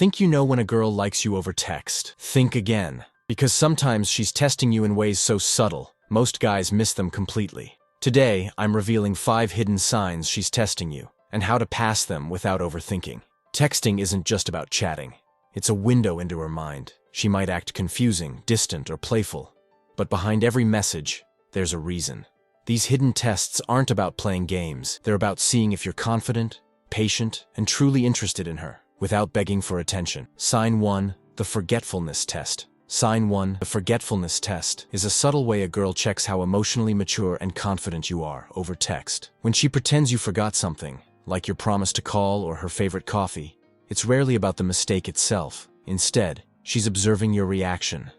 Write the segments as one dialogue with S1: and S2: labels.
S1: Think you know when a girl likes you over text? Think again. Because sometimes she's testing you in ways so subtle, most guys miss them completely. Today, I'm revealing 5 hidden signs she's testing you, and how to pass them without overthinking. Texting isn't just about chatting. It's a window into her mind. She might act confusing, distant, or playful. But behind every message, there's a reason. These hidden tests aren't about playing games. They're about seeing if you're confident, patient, and truly interested in her, without begging for attention. Sign 1, the forgetfulness test. Sign 1, the forgetfulness test, is a subtle way a girl checks how emotionally mature and confident you are over text. When she pretends you forgot something, like your promise to call or her favorite coffee, it's rarely about the mistake itself. Instead, she's observing your reaction.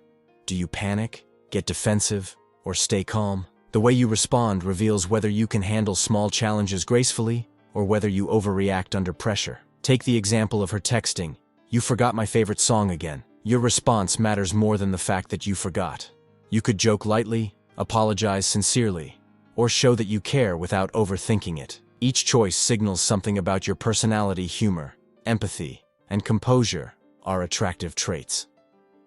S1: Do you panic, get defensive, or stay calm? The way you respond reveals whether you can handle small challenges gracefully or whether you overreact under pressure. Take the example of her texting, "You forgot my favorite song again." Your response matters more than the fact that you forgot. You could joke lightly, apologize sincerely, or show that you care without overthinking it. Each choice signals something about your personality. Humor, empathy, and composure are attractive traits.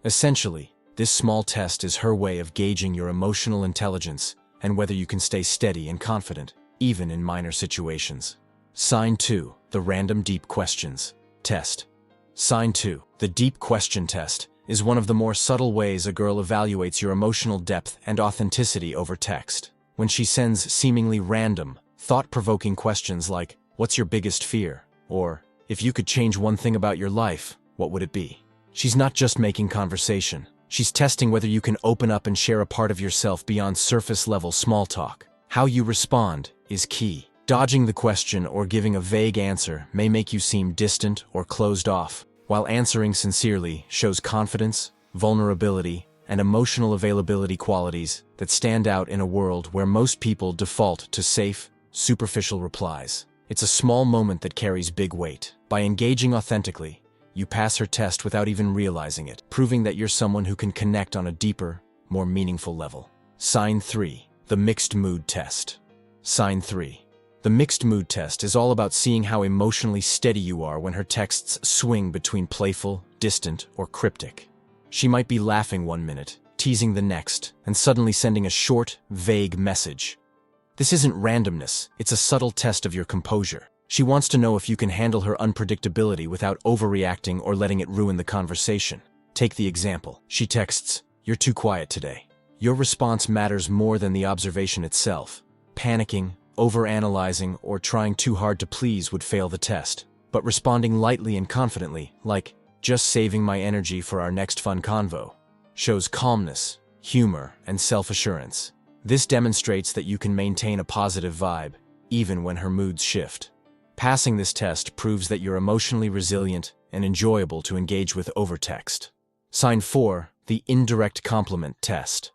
S1: Essentially, this small test is her way of gauging your emotional intelligence and whether you can stay steady and confident, even in minor situations. Sign 2, the random deep questions test. Sign 2, the deep question test, is one of the more subtle ways a girl evaluates your emotional depth and authenticity over text. When she sends seemingly random, thought-provoking questions like, "What's your biggest fear?" or, "If you could change one thing about your life, what would it be?" She's not just making conversation. She's testing whether you can open up and share a part of yourself beyond surface-level small talk. How you respond is key. Dodging the question or giving a vague answer may make you seem distant or closed off, while answering sincerely shows confidence, vulnerability, and emotional availability, qualities that stand out in a world where most people default to safe, superficial replies. It's a small moment that carries big weight. By engaging authentically, you pass her test without even realizing it, proving that you're someone who can connect on a deeper, more meaningful level. Sign 3, the mixed mood test. Sign 3. The mixed mood test is all about seeing how emotionally steady you are when her texts swing between playful, distant, or cryptic. She might be laughing one minute, teasing the next, and suddenly sending a short, vague message. This isn't randomness, it's a subtle test of your composure. She wants to know if you can handle her unpredictability without overreacting or letting it ruin the conversation. Take the example. She texts, "You're too quiet today." Your response matters more than the observation itself. Panicking, overanalyzing, or trying too hard to please would fail the test. But responding lightly and confidently, like, "Just saving my energy for our next fun convo," shows calmness, humor, and self-assurance. This demonstrates that you can maintain a positive vibe, even when her moods shift. Passing this test proves that you're emotionally resilient and enjoyable to engage with over text. Sign 4, the indirect compliment test.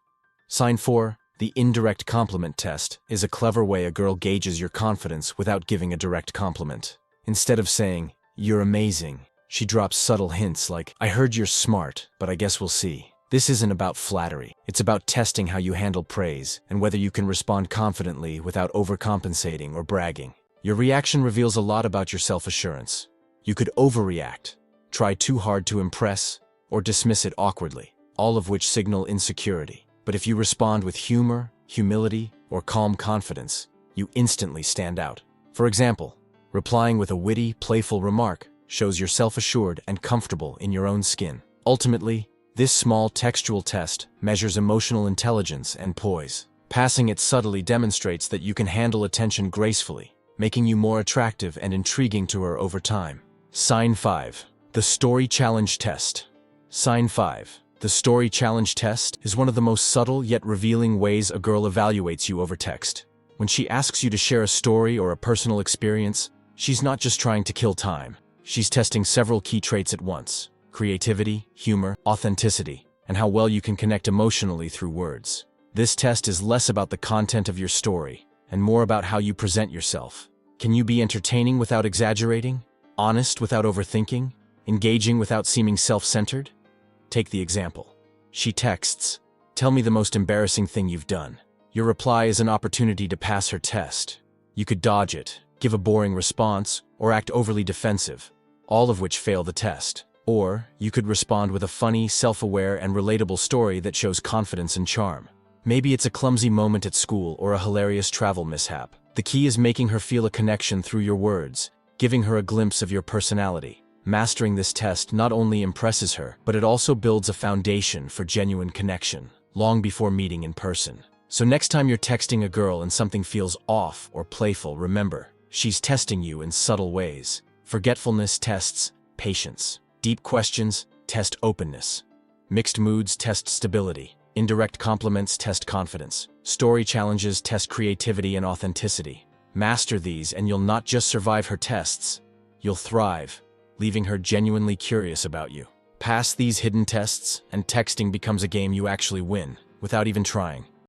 S1: Sign 4, the indirect compliment test, is a clever way a girl gauges your confidence without giving a direct compliment. Instead of saying, "You're amazing," she drops subtle hints like, "I heard you're smart, but I guess we'll see." This isn't about flattery. It's about testing how you handle praise and whether you can respond confidently without overcompensating or bragging. Your reaction reveals a lot about your self-assurance. You could overreact, try too hard to impress, or dismiss it awkwardly, all of which signal insecurity. But if you respond with humor, humility, or calm confidence, you instantly stand out. For example, replying with a witty, playful remark shows you're self-assured and comfortable in your own skin. Ultimately, this small textual test measures emotional intelligence and poise. Passing it subtly demonstrates that you can handle attention gracefully, making you more attractive and intriguing to her over time. Sign 5, the story challenge test. Sign 5. The story challenge test is one of the most subtle yet revealing ways a girl evaluates you over text. When she asks you to share a story or a personal experience, she's not just trying to kill time. She's testing several key traits at once: creativity, humor, authenticity, and how well you can connect emotionally through words. This test is less about the content of your story and more about how you present yourself. Can you be entertaining without exaggerating, honest without overthinking, engaging without seeming self-centered? Take the example. She texts, "Tell me the most embarrassing thing you've done." Your reply is an opportunity to pass her test. You could dodge it, give a boring response, or act overly defensive, all of which fail the test. Or, you could respond with a funny, self-aware, and relatable story that shows confidence and charm. Maybe it's a clumsy moment at school or a hilarious travel mishap. The key is making her feel a connection through your words, giving her a glimpse of your personality. Mastering this test not only impresses her, but it also builds a foundation for genuine connection, long before meeting in person. So next time you're texting a girl and something feels off or playful, remember, she's testing you in subtle ways. Forgetfulness tests patience. Deep questions test openness. Mixed moods test stability. Indirect compliments test confidence. Story challenges test creativity and authenticity. Master these and you'll not just survive her tests, you'll thrive, leaving her genuinely curious about you. Pass these hidden tests, and texting becomes a game you actually win, without even trying.